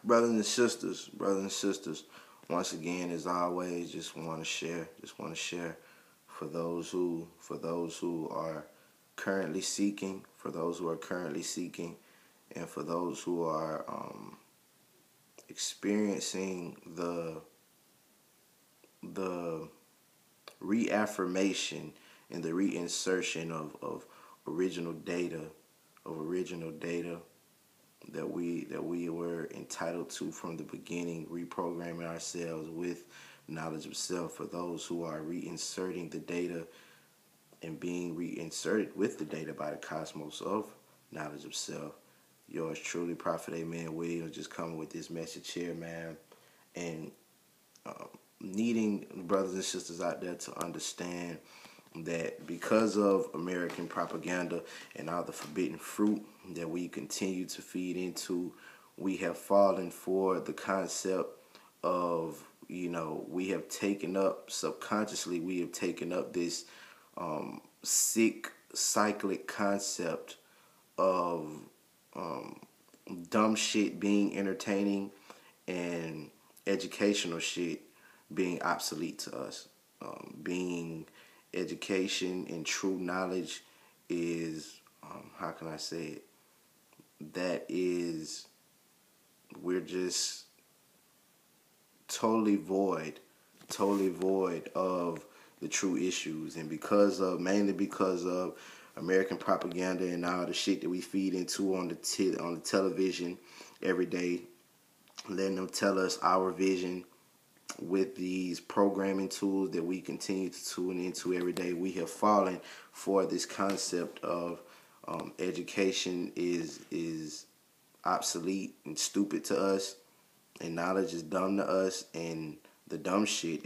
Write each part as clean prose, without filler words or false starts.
brothers and sisters, once again, as always, just want to share for those who are currently seeking, and for those who are experiencing the reaffirmation and the reinsertion of original data, that we were entitled to from the beginning, reprogramming ourselves with knowledge of self. For those who are reinserting the data and being reinserted with the data by the cosmos of knowledge of self, yours truly, Prophet Amen Williams, just coming with this message here, man, and needing brothers and sisters out there to understand that because of American propaganda and all the forbidden fruit that we continue to feed into, we have fallen for the concept of, we have taken up, subconsciously, we have taken up this sick, cyclic concept of dumb shit being entertaining and educational shit being obsolete to us. Being education and true knowledge is, how can I say it? We're just totally void of the true issues. And mainly because of American propaganda and all the shit that we feed into on the television every day, letting them tell us our vision with these programming tools that we continue to tune into every day, we have fallen for this concept of education is obsolete and stupid to us, and knowledge is dumb to us, and the dumb shit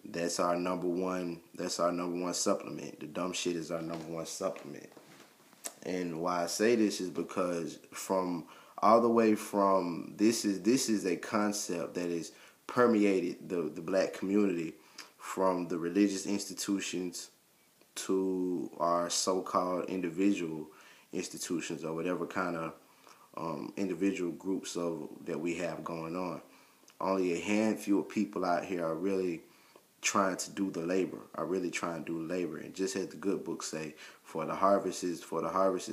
that's our number one supplement. The dumb shit is our number one supplement. And why I say this is because this is a concept that is permeated the black community, from the religious institutions to our so-called individual institutions, or whatever kind of individual groups that we have going on. Only a handful of people out here are really trying to do the labor, and just as the good books say, for the harvest is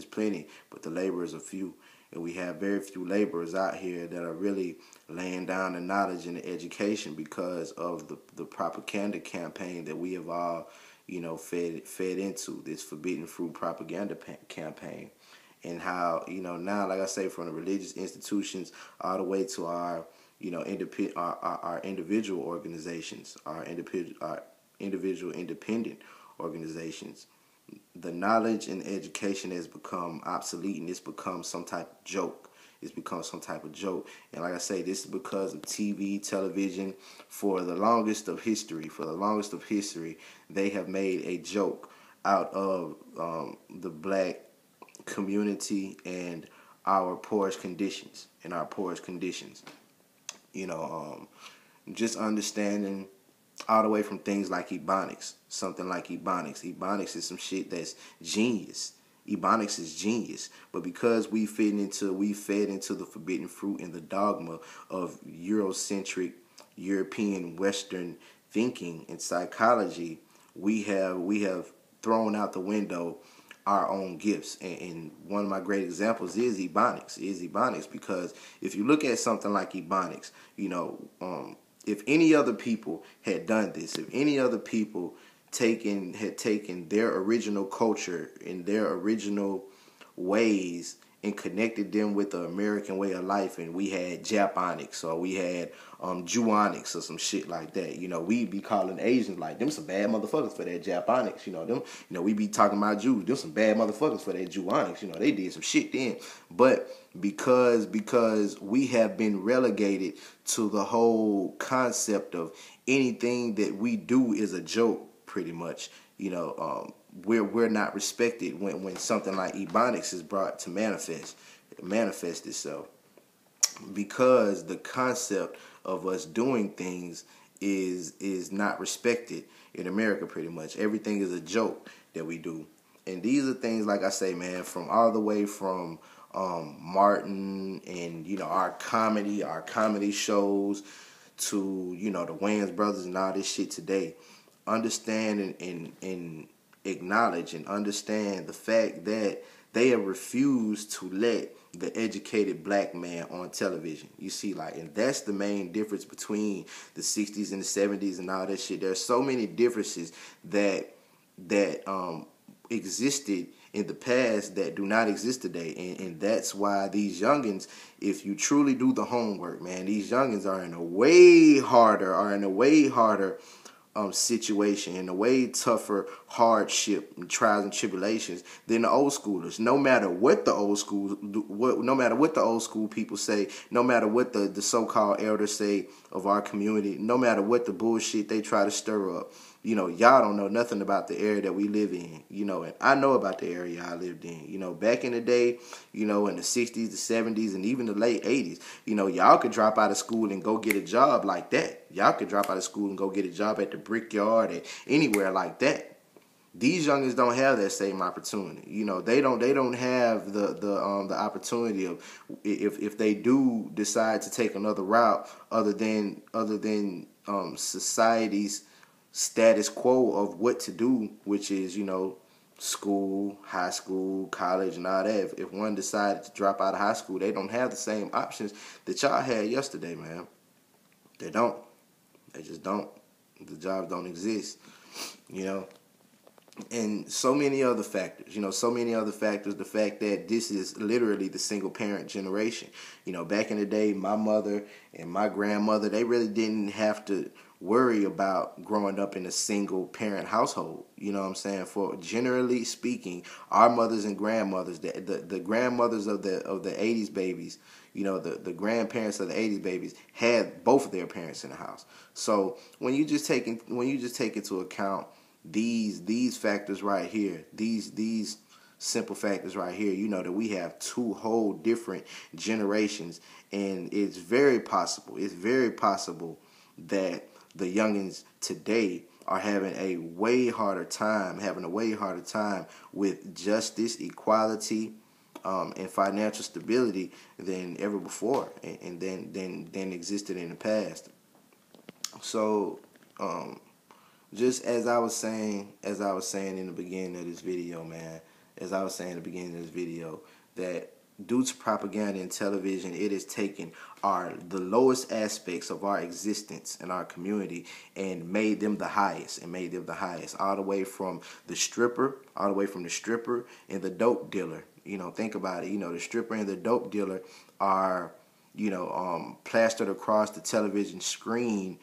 plenty, but the laborers are few. And we have very few laborers out here that are really laying down the knowledge and the education because of the propaganda campaign that we have all, fed into, this forbidden fruit propaganda campaign. And how, now, like I say, from the religious institutions all the way to our, our individual organizations, our individual independent organizations, the knowledge and education has become obsolete, and it's become some type of joke. And like I say, this is because of television. For the longest of history, they have made a joke out of the black community and our poorest conditions. Just understanding all the way from things like Ebonics, something like Ebonics. Ebonics is some shit that's genius. Ebonics is genius, but because we fed into the forbidden fruit and the dogma of Eurocentric, European, Western thinking and psychology, we have thrown out the window our own gifts. And one of my great examples is Ebonics, because if you look at something like Ebonics, if any other people had done this, if any other people had taken their original culture and their original ways and connected them with the American way of life, and we had Japonics or we had Juonics or some shit like that, we be calling Asians like them some bad motherfuckers for that Japonics, we be talking about Jews, them some bad motherfuckers for that Juonics, they did some shit then. But because we have been relegated to the whole concept of anything that we do is a joke, pretty much, we're not respected when something like Ebonics is brought to manifest itself, because the concept of us doing things is not respected in America. Pretty much everything is a joke that we do. And these are things, like I say, man, from all the way from Martin, and our comedy shows, to the Wayans brothers and all this shit today. Understand and acknowledge and understand the fact that they have refused to let the educated black man on television. You see, and that's the main difference between the 60s and the 70s and all that shit. There's so many differences that existed in the past that do not exist today, and that's why these youngins, if you truly do the homework, man, these youngins are in a way harder situation, in a way tougher hardship and trials and tribulations than the old schoolers. No matter what the old school people say, no matter what the so-called elders say of our community, no matter what the bullshit they try to stir up, y'all don't know nothing about the area that we live in, and I know about the area I lived in. Back in the day, in the 60s, the 70s, and even the late 80s, y'all could drop out of school and go get a job like that. Y'all could drop out of school and go get a job at the Brickyard or anywhere like that. These youngins don't have that same opportunity. They don't have the opportunity of, if they do decide to take another route other than society's status quo of what to do, which is, school, high school, college, and all that. If one decided to drop out of high school, they don't have the same options that y'all had yesterday, man. They don't. They just don't. The jobs don't exist, And so many other factors, the fact that this is literally the single parent generation. Back in the day, my mother and my grandmother, they really didn't have to worry about growing up in a single parent household. You know what I'm saying? For generally speaking, our mothers and grandmothers, the grandmothers of the 80s babies, the grandparents of the 80s babies had both of their parents in the house. So when you just take into account these factors right here, these simple factors right here, that we have two whole different generations, and it's very possible that the youngins today are having a way harder time with justice, equality, and financial stability than ever before, and than existed in the past. So, just as I was saying in the beginning of this video, man, that due to propaganda and television, it has taken the lowest aspects of our existence and our community and made them the highest, all the way from the stripper and the dope dealer. Think about it. The stripper and the dope dealer are, plastered across the television screen,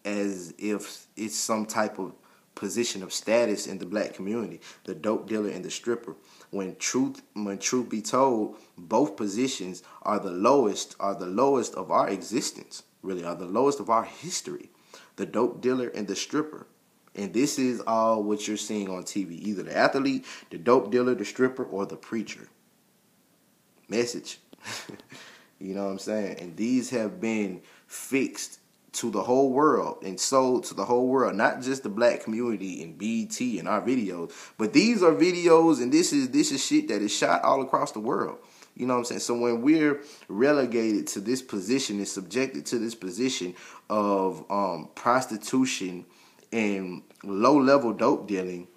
as if it's some type of position of status in the black community. The dope dealer and the stripper. When truth be told, both positions are the lowest of our existence, really, are the lowest of our history. The dope dealer and the stripper. And this is all what you're seeing on TV. Either the athlete, the dope dealer, the stripper, or the preacher. Message. You know what I'm saying? And these have been fixed to the whole world and sold to the whole world, not just the black community in BET and our videos, but these are videos, and this is shit that is shot all across the world. You know what I'm saying? So when we're relegated to this position and subjected to this position of prostitution and low-level dope dealing,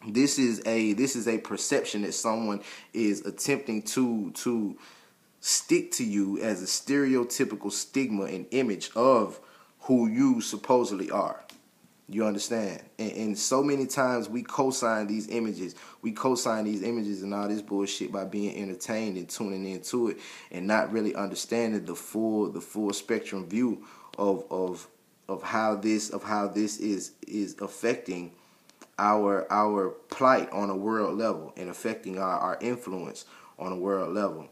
this is a perception that someone is attempting to stick to you as a stereotypical stigma and image of who you supposedly are. You understand? And so many times we co-sign these images. And all this bullshit by being entertained and tuning into it and not really understanding the full spectrum view of how this is affecting our plight on a world level and affecting our influence on a world level.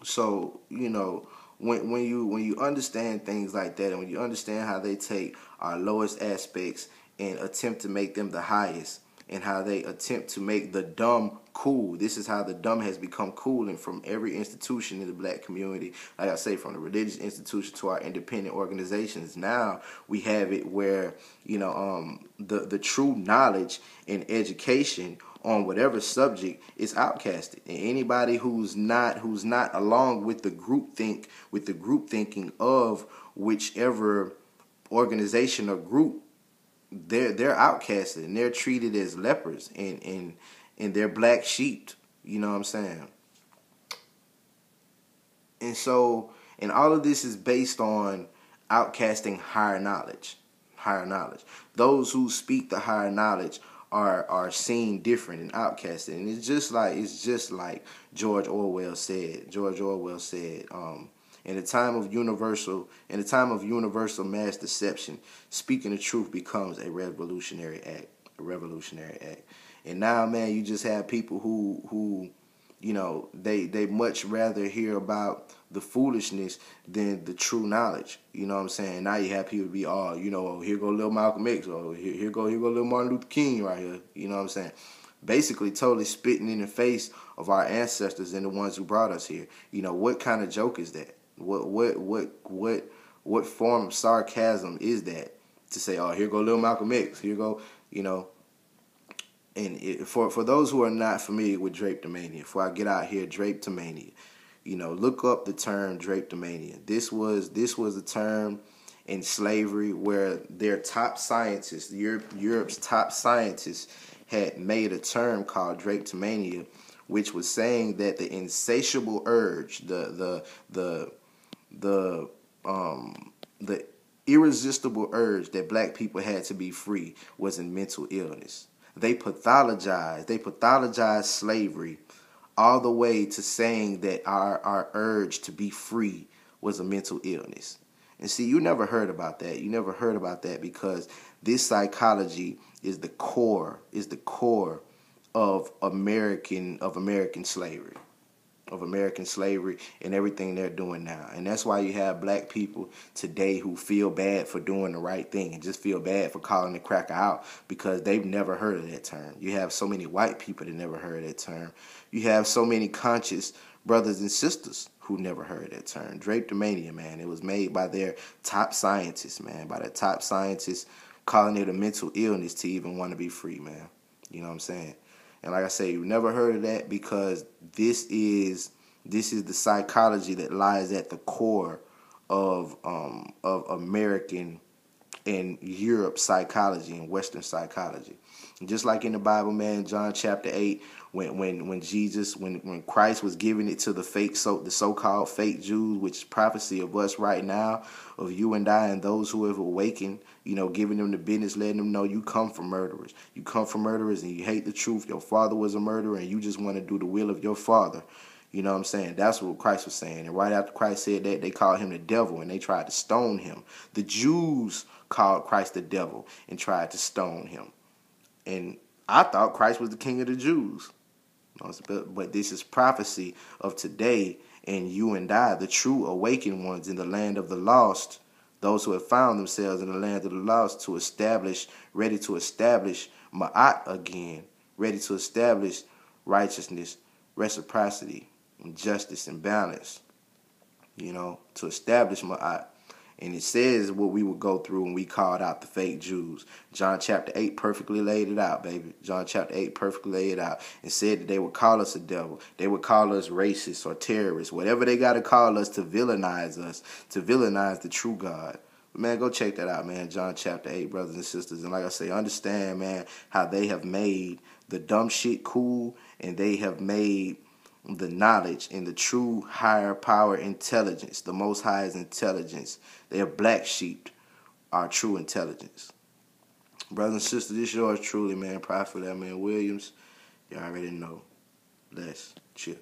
So, when you understand things like that, and when you understand how they take our lowest aspects and attempt to make them the highest, and how they attempt to make the dumb cool. This is how the dumb has become cool, and from every institution in the black community, like I say, from the religious institution to our independent organizations, now we have it where, you know, the true knowledge and education on whatever subject is outcasted, and anybody who's not along with the group thinking of whichever organization or group, they're outcasted, and they're treated as lepers, and they're black sheep. You know what I'm saying? And so, and all of this is based on outcasting higher knowledge. Higher knowledge. Those who speak the higher knowledge are seen different and outcasted. And it's just like George Orwell said. In the time of universal mass deception, speaking the truth becomes a revolutionary act. And now, man, you just have people who you know, they much rather hear about the foolishness than the true knowledge. You know what I'm saying? Now you have people be, oh, you know, here go little Malcolm X, or here go little Martin Luther King right here. You know what I'm saying? Basically totally spitting in the face of our ancestors and the ones who brought us here. You know, what kind of joke is that? What form of sarcasm is that, to say, oh, here go little Malcolm X, here go, you know. And for those who are not familiar with drapetomania, before I get out here, drapetomania, you know, look up the term drapetomania. This was a term in slavery where their top scientists, Europe's top scientists, had made a term called drapetomania, which was saying that the insatiable urge, the irresistible urge that black people had to be free was in mental illness. They pathologized slavery all the way to saying that our urge to be free was a mental illness. And see, you never heard about that. You never heard about that because this psychology is the core of American slavery. And everything they're doing now. And that's why you have black people today who feel bad for doing the right thing and just feel bad for calling the cracker out because they've never heard of that term. You have so many white people that never heard of that term. You have so many conscious brothers and sisters who never heard that term. Drapetomania, man, it was made by their top scientists, man, by their top scientists calling it a mental illness to even want to be free, man. You know what I'm saying? And like I say, you've never heard of that because this is the psychology that lies at the core of American and Europe psychology and Western psychology. And just like in the Bible, man, John chapter 8, when Christ was giving it to the so-called fake Jews, which is prophecy of us right now, of you and I and those who have awakened, you know, giving them the business, letting them know you come from murderers. You come from murderers and you hate the truth. Your father was a murderer and you just want to do the will of your father. You know what I'm saying? That's what Christ was saying. And right after Christ said that, they called him the devil and they tried to stone him. The Jews called Christ the devil and tried to stone him. And I thought Christ was the king of the Jews. But this is prophecy of today, and you and I, the true awakened ones in the land of the lost, those who have found themselves in the land of the lost, ready to establish Ma'at again, ready to establish righteousness, reciprocity, and justice and balance, you know, to establish Ma'at. And it says what we would go through when we called out the fake Jews. John chapter 8 perfectly laid it out, baby. John chapter 8 perfectly laid it out and said that they would call us a devil. They would call us racists or terrorists, whatever they got to call us, to villainize the true God. But man, go check that out, man. John chapter 8, brothers and sisters. And like I say, understand, man, how they have made the dumb shit cool, and they have made the knowledge and the true higher power intelligence, the Most High's intelligence. They are black sheep, our true intelligence. Brothers and sisters, this yours truly, man. Prophet, that man Williams. You already know. Let's chill.